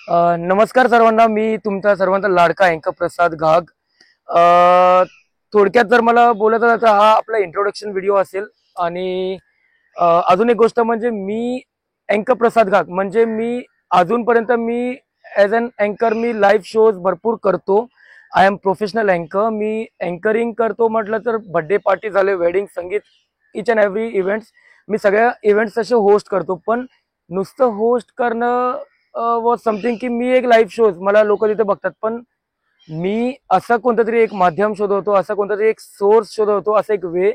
नमस्कार सर्वांना. मी तुमचा सर्वांचा लाडका अँकर प्रसाद घाग. अ, थोडक्यात जर मला बोलायचं झालं तर हा आपला इंट्रोडक्शन व्हिडिओ असेल. आणि अजून एक गोष्ट म्हणजे मी अँकर प्रसाद घाग म्हणजे मी अजूनपर्यंत मी ॲज अन अँकर मी लाईव्ह शोज भरपूर करतो. आय एम प्रोफेशनल अँकर. मी अँकरिंग करतो म्हटलं तर बर्थडे पार्टी झाले, वेडिंग, संगीत, इच अँड एव्हरी इव्हेंट्स मी सगळ्या इव्हेंट्स असे होस्ट करतो. पण नुसतं होस्ट करणं वॉज समथिंग की मी एक लाईव्ह शोज मला लोक तिथे बघतात, पण मी असं कोणतं तरी एक माध्यम शोधवतो, असं कोणतं तरी एक सोर्स शोधवतो, असं एक वे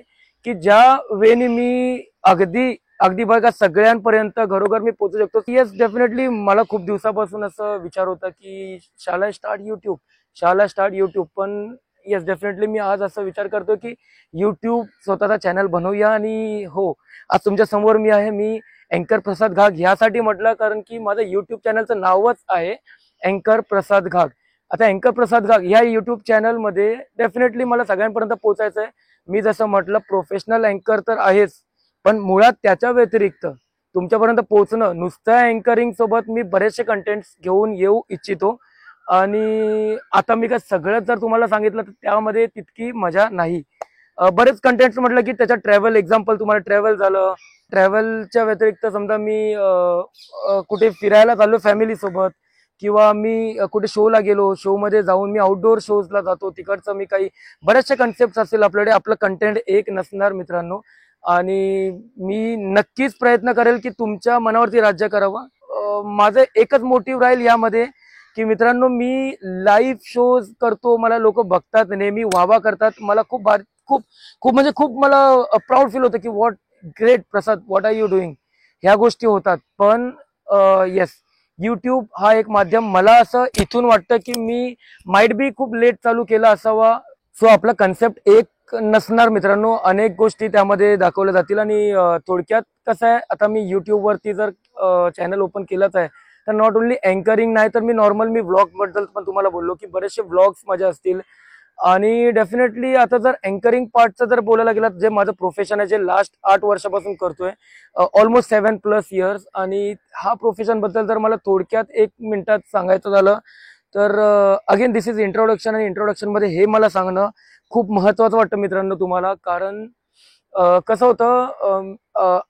की ज्या वेने मी अगदी अगदी बघा सगळ्यांपर्यंत घरोघर मी पोहोचू शकतो. येस, डेफिनेटली मला खूप दिवसापासून असं विचार होता की शाला स्टार्ट युट्यूब, शाला स्टार्ट युट्यूब. पण येस, डेफिनेटली मी आज असं विचार करतो की युट्यूब स्वतःचा चॅनल बनवूया. आणि हो, आज तुमच्या समोर मी आहे. मी अँकर प्रसाद घाग ह्यासाठी म्हटलं कारण की माझं युट्यूब चॅनलचं नावच आहे अँकर प्रसाद घाग. आता अँकर प्रसाद घाग ह्या युट्यूब चॅनलमध्ये डेफिनेटली मला सगळ्यांपर्यंत पोहोचायचं आहे. मी जसं म्हटलं प्रोफेशनल अँकर तर आहेच, पण मुळात त्याच्या व्यतिरिक्त तुमच्यापर्यंत पोहोचणं, नुसतं अँकरिंग सोबत मी बरेचसे कंटेंट्स घेऊन येऊ इच्छितो. आणि आता मी काय सगळं जर तुम्हाला सांगितलं तर त्यामध्ये तितकी मजा नाही. बरेच कंटेंट्स म्हटलं की त्याच्यात ट्रॅव्हल, एक्झाम्पल तुम्हाला ट्रॅव्हल झालं. ट्रॅव्हलच्या व्यतिरिक्त समजा मी कुठे फिरायला चाललो फॅमिली सोबत, किंवा मी कुठे शोला गेलो, शो मध्ये जाऊन मी आउटडोर शोजला जातो, तिकडचं मी काही बरेचसे कन्सेप्ट असेल आपल्याकडे. आपलं कंटेंट एक नसणार मित्रांनो. आणि मी नक्कीच प्रयत्न करेल की तुमच्या मनावरती राज्य करावं. माझं एकच मोटिव्ह राहील यामध्ये की मित्रांनो, मी लाईव्ह शोज करतो, मला लोक बघतात, नेहमी वाहवा करतात, मला खूप खूप खूप म्हणजे खूप मला प्राऊड फील होतं की what great Prasad, what are you doing. ह्या गोष्टी होतात. पण येस, युट्यूब हा एक माध्यम, मला असं इथून वाटतं की मी माइट बी खूप लेट चालू केला असावा. सो आपला कन्सेप्ट एक नसणार मित्रांनो, अनेक गोष्टी त्यामध्ये दाखवल्या जातील. आणि थोडक्यात कसं आहे, आता मी युट्यूब वरती जर चॅनल ओपन केलंच आहे तर नॉट ओनली अँकरिंग नाही तर मी नॉर्मल मी व्लॉग बद्दल पण तुम्हाला बोललो की बरेचसे व्लॉग्स माझे असतील. आणि डेफिनेटली आता जर अँकरिंग पार्टचं जर बोलायला गेलं, जे माझं प्रोफेशन आहे, जे लास्ट 8 वर्षापासून करतोय, ऑलमोस्ट 7+ इयर्स. आणि हा प्रोफेशन बद्दल जर मला थोडक्यात 1 मिनिटात सांगायचं झालं तर अगेन दिस इज इंट्रोडक्शन. आणि इंट्रोडक्शन मध्ये हे मला सांगणं खूप महत्वाचं वाटतं मित्रांनो तुम्हाला. कारण कसं होतं,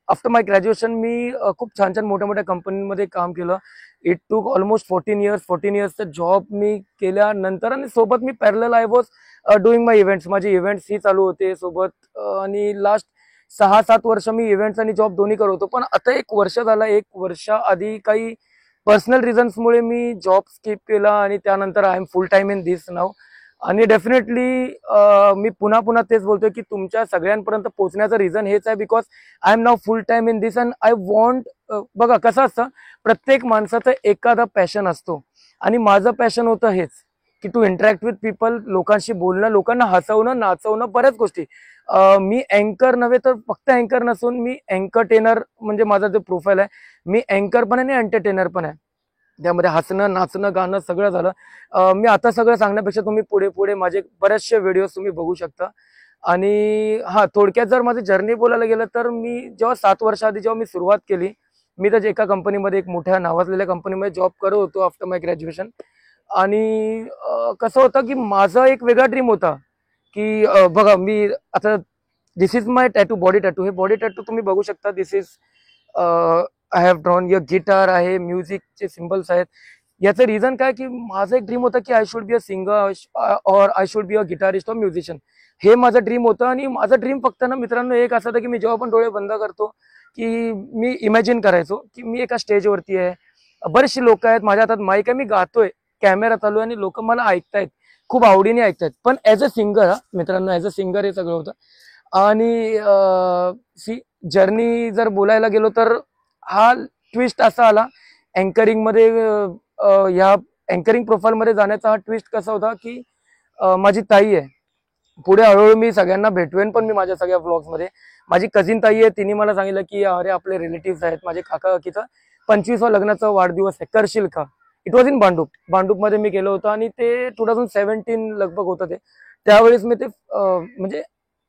आफ्टर माय ग्रॅज्युएशन मी खूप छान छान मोठ्या मोठ्या कंपनीमध्ये काम केलं. इट टूक ऑलमोस्ट 14 इयर्सचा जॉब मी केल्यानंतर, आणि सोबत मी parallel I was doing my events, माझे इव्हेंट्स ही चालू होते सोबत. आणि लास्ट 6-7 वर्ष मी इव्हेंट्स आणि जॉब दोन्ही करत होतो. पण आता 1 वर्ष झाला, 1 वर्षाआधी काही पर्सनल रिझन्समुळे मी जॉब स्किप केला आणि त्यानंतर I am full time in this नाव. आणि डेफिनेटली मी पुन्हा पुन्हा तेच बोलतोय की तुमच्या सगळ्यांपर्यंत पोहोचण्याचं रिझन हेच आहे, because I am now full time in this and I want. बघा कसं असतं, प्रत्येक माणसाचं एखादा पॅशन असतो, आणि माझं पॅशन होतं हेच की टू इंटरॅक्ट विथ पीपल, लोकांशी बोलणं, लोकांना हसवणं, नाचवणं, बऱ्याच गोष्टी. मी अँकर नव्हे तर फक्त अँकर नसून मी अँकरटेनर म्हणजे माझा जो प्रोफाईल आहे, मी अँकर पण आहे आणि एंटरटेनर पण आहे. त्यामध्ये हसणं, नाचणं, गाणं सगळं झालं. मी आता सगळं सांगण्यापेक्षा तुम्ही पुढे पुढे माझे बरेचसे व्हिडिओज तुम्ही बघू शकता. आणि हा, थोडक्यात जर माझी जर्नी बोलायला गेलं तर मी जेव्हा 7 वर्ष आधी जेव्हा मी सुरुवात केली, मी तर एका कंपनीमध्ये, एक मोठ्या नावाजलेल्या कंपनीमध्ये जॉब करत होतो आफ्टर माय ग्रॅज्युएशन. आणि कसं होतं की माझा एक वेगळा ड्रीम होता की बघा मी आता, this is my tattoo, body tattoo. हे बॉडी टॅटू तुम्ही बघू शकता. This is I have drawn a guitar आहे, म्युझिकचे सिम्बल्स आहेत. याचं रिझन काय की माझं एक ड्रीम होतं की I should be a singer और I should be a guitarist और म्युझिशियन. हे माझं ड्रीम होतं. आणि माझं ड्रीम फक्त ना मित्रांनो एक असं होतं की मी जेव्हा पण डोळे बंद करतो की मी इमॅजिन करायचो की मी एका स्टेजवरती आहे, बरेचसे लोक आहेत, माझ्या हातात माईक आहे, मी गातोय, कॅमेरा चालू आहे आणि लोक मला ऐकतायत, खूप आवडीने ऐकतायत. पण ऍज अ सिंगर, मित्रांनो, ऍज अ सिंगर हे सगळं होतं. आणि सी जर्नी जर बोलायला गेलो तर हा ट्विस्ट असा आला अँकरिंग मध्ये. या अँकरिंग प्रोफाईल मध्ये जाण्याचा हा ट्विस्ट कसा होता की माझी ताई आहे. पुढे हळूहळू मी सगळ्यांना भेटवेन पण मी माझ्या सगळ्या व्लॉग्स मध्ये. माझी कझिन ताई आहे, तिने मला सांगितलं की अरे आपले रिलेटिव्ह आहेत, माझे काका काकीचं 25वा लग्नाचा वाढदिवस आहे, करशील का. It was in Bhandup. भांडूपमध्ये मी गेलो होतो आणि ते 2017 लगभग होतं ते. त्यावेळेस मी ते म्हणजे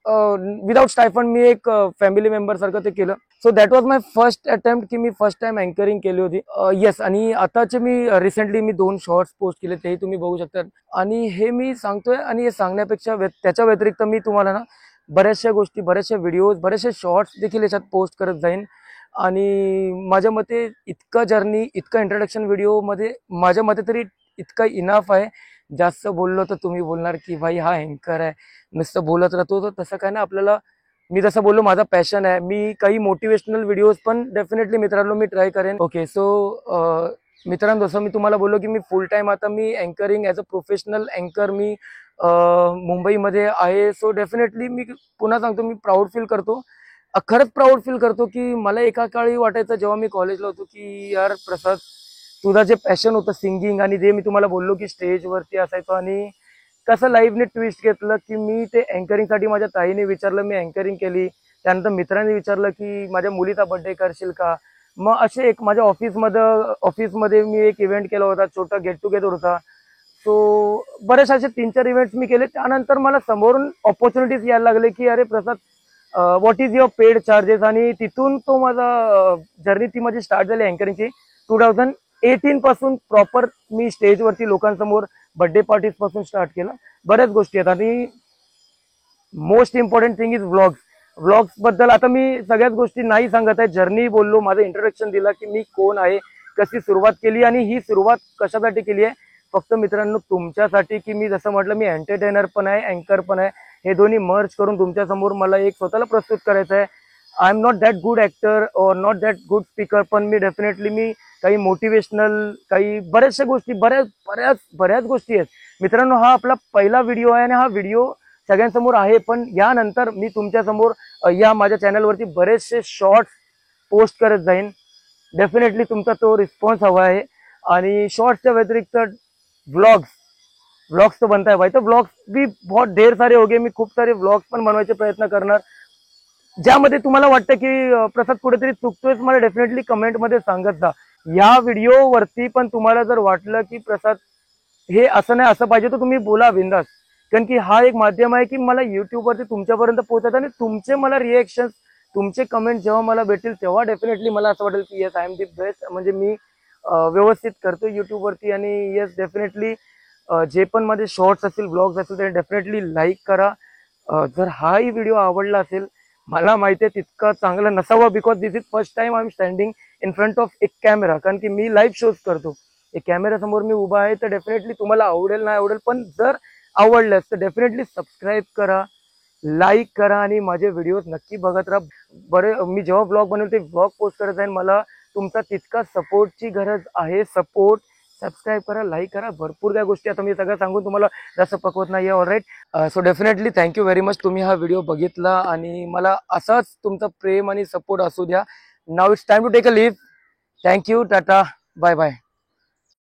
विदाउट स्टायफंड मी एक फॅमिली मेंबर सारखं ते केलं. So that was my first attempt की मी फर्स्ट टाइम अँकरिंग केली होती. येस, आणि आताचे मी रिसेंटली मी 2 शॉर्ट्स पोस्ट केले, तेही तुम्ही बघू शकता. आणि हे मी सांगतोय, आणि हे सांगण्यापेक्षा त्याच्या व्यतिरिक्त मी तुम्हाला ना बऱ्याचशा गोष्टी, बऱ्याचशा व्हिडिओज, बरेचसे शॉर्ट्स देखील याच्यात पोस्ट करत जाईन. आणि माझ्या मते इतकं जर्नी, इतकं इंट्रोडक्शन व्हिडिओमध्ये माझ्या मते तरी इतकं इनफ आहे. जास्त बोललो तर तुम्ही बोलणार की भाई हा अँकर आहे, नुसतं बोलत राहतो. तर तसं काय ना, आपल्याला, मी जसं बोललो, माझा पॅशन आहे. मी काही मोटिवेशनल व्हिडिओज पण डेफिनेटली मित्रांनो मी ट्राय करेन. ओके, सो मित्रांनो, जसं मी तुम्हाला बोललो की मी फुल टाइम आता मी अँकरिंग ॲज अ प्रोफेशनल अँकर मी मुंबईमध्ये आहे. सो डेफिनेटली मी पुन्हा सांगतो, मी प्राऊड फील करतो. खरंच प्राऊड फील करतो की मला एका काळी वाटायचं जेव्हा मी कॉलेजला होतो की यार प्रसाद, तुझं जे पॅशन होतं सिंगिंग, आणि जे मी तुम्हाला बोललो की स्टेजवरती असायचो, आणि कसं लाईफने ट्विस्ट घेतलं की मी ते अँकरिंगसाठी माझ्या ताईने विचारलं, मी अँकरिंग केली. त्यानंतर मित्रांनी विचारलं की माझ्या मुलीचा बर्थडे करशील का. मग असे एक माझ्या ऑफिसमध्ये मी एक इव्हेंट केला होता, छोटा गेट टुगेदर होता. सो बरेच असे 3-4 इव्हेंट्स मी केले. त्यानंतर मला समोरून ऑपॉर्च्युनिटीज यायला लागले की अरे Prasad, what is your paid charges. आणि तिथून तो माझा जर्नी, ती माझी स्टार्ट झाली अँकरिंगची 2018 पासून. प्रॉपर मी स्टेजवरती लोकांसमोर बर्थडे पार्टीज पासून स्टार्ट केलं. बऱ्याच गोष्टी आहेत. आणि most important thing is vlogs बद्दल आता मी सगळ्याच गोष्टी नाही सांगत आहे. जर्नी बोललो, माझं इंट्रोडक्शन दिला की मी कोण आहे, कशी सुरुवात केली, आणि ही सुरुवात कशासाठी केली आहे. फक्त मित्रांनो तुमच्यासाठी, की मी जसं म्हटलं, मी एंटरटेनर पण आहे, अँकर पण आहे. हे दोन्ही मर्ज करून तुमच्यासमोर मला एक स्वतःला प्रस्तुत करायचं आहे. I am not that good actor और नॉट दॅट गुड स्पीकर, पण मी डेफिनेटली मी काही मोटिवेशनल, काही बऱ्याचशा गोष्टी, बऱ्याच गोष्टी आहेत. मित्रांनो, हा आपला पहिला व्हिडिओ आहे आणि हा व्हिडिओ सगळ्यांसमोर आहे. पण यानंतर मी तुमच्यासमोर या माझ्या चॅनलवरती बरेचसे शॉर्ट्स पोस्ट करत जाईन. डेफिनेटली तुमचा तो रिस्पॉन्स हवा आहे. आणि शॉर्ट्सच्या व्यतिरिक्त व्लॉग्स तो बनता है भाई. तो व्लॉग्स भी बहुत ढेर सारे हो गए. मी खूप सारे व्लॉग्स पण बनवायचे प्रयत्न करणार. ज्यामध्ये तुम्हाला वाटतं की प्रसाद कुठेतरी चुकतोय, मला डेफिनेटली कमेंटमध्ये सांगत जा. या व्हिडिओवरती पण तुम्हाला जर वाटलं की प्रसाद हे असं नाही, असं पाहिजे, तर तुम्ही बोला बिंदास. कारण की हा एक माध्यम आहे की मला युट्यूबवरती तुमच्यापर्यंत पोहोचत, आणि तुमचे मला रिएक्शन्स, तुमचे कमेंट जेव्हा मला भेटेल तेव्हा डेफिनेटली मला असं वाटेल की yes, I am the best. म्हणजे मी व्यवस्थित करतो युट्यूबवरती. आणि येस, डेफिनेटली जे पण माझे शॉर्ट्स असतील, ब्लॉग्स असतील, ते डेफिनेटली लाईक करा. जर हाही व्हिडिओ आवडला असेल, मला माहिती आहे तितका चांगला नसावा, because this is first time I am standing in front of एक कॅमेरा. कारण की मी लाईव्ह शोज करतो, एक कॅमेरासमोर मी उभा आहे. तर डेफिनेटली तुम्हाला आवडेल नाही आवडेल, पण जर आवडल्यास तर डेफिनेटली सबस्क्राईब करा, लाईक करा, आणि माझे व्हिडिओज नक्की बघत राहा. मी जेव्हा ब्लॉग बनवेल ते ब्लॉग पोस्ट करत जाईन. मला तुमचा तितका सपोर्टची गरज आहे. सपोर्ट, सबस्क्राईब करा, लाईक करा, भरपूर काय गोष्टी. आता मी सगळं सांगून तुम्हाला जास्त पकवत नाही आहे. All right, so definitely thank you very much, तुम्ही हा व्हिडिओ बघितला, आणि मला असाच तुमचा प्रेम आणि सपोर्ट असू द्या. Now it's time to take a leave. Thank you, tata, bye bye.